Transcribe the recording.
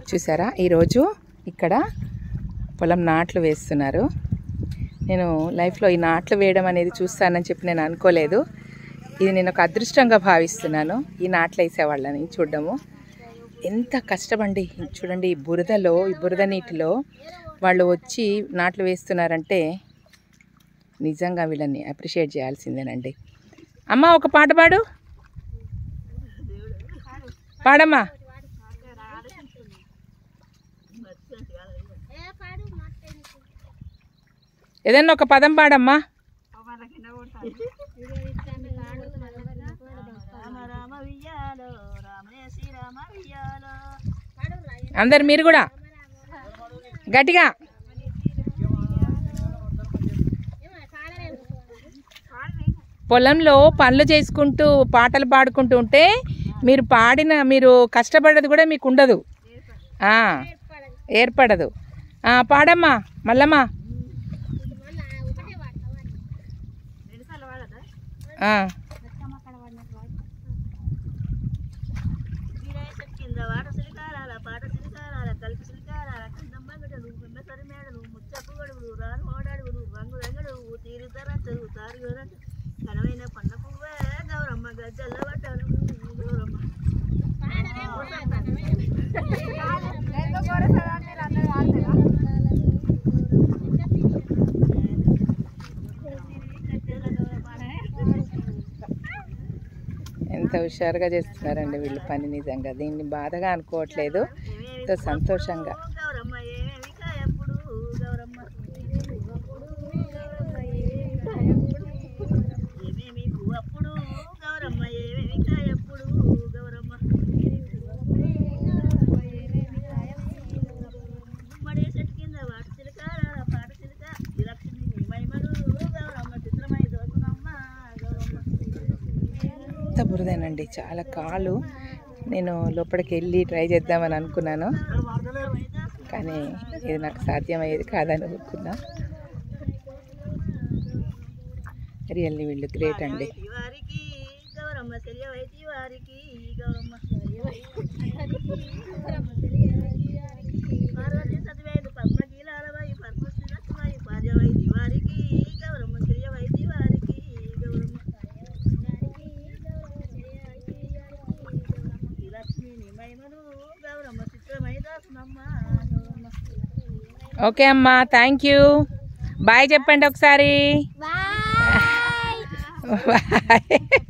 చూసారా ఈరోజు ఇక్కడ పొలం నాట్లు వేస్తున్నారు. నేను లైఫ్లో ఈ నాట్లు వేయడం అనేది చూస్తానని చెప్పి నేను అనుకోలేదు. ఇది నేను ఒక అదృష్టంగా భావిస్తున్నాను. ఈ నాట్లు వేసేవాళ్ళని చూడడము ఎంత కష్టమండి. చూడండి ఈ బురదలో, ఈ బురద నీటిలో వాళ్ళు వచ్చి నాట్లు వేస్తున్నారంటే నిజంగా వీళ్ళని అప్రిషియేట్ చేయాల్సిందేనండి. అమ్మ ఒక పాట పాడు, పాడమ్మా. ఏదన్నా ఒక పదం పాడమ్మా. అందరు మీరు కూడా గట్టిగా. పొలంలో పనులు చేసుకుంటూ పాటలు పాడుకుంటూ ఉంటే మీరు కష్టపడేది కూడా మీకు ఉండదు, ఏర్పడదు. పాడమ్మా మల్లమ్మా. ఎంత హుషారుగా చేస్తున్నారండి వీళ్ళు పని. నిజంగా దీన్ని బాధగా అనుకోవట్లేదు, ఎంతో సంతోషంగా. బురదేనండి, చాలా కాలు. నేను లోపలికి వెళ్ళి ట్రై చేద్దామని అనుకున్నాను, కానీ ఇది నాకు సాధ్యమయ్యేది కాదని అనుకున్నా. రియల్లీ వీళ్ళు గ్రేట్ అండి. ఓకే అమ్మా, థ్యాంక్ యూ. బాయ్ చెప్పండి ఒకసారి. బాయ్.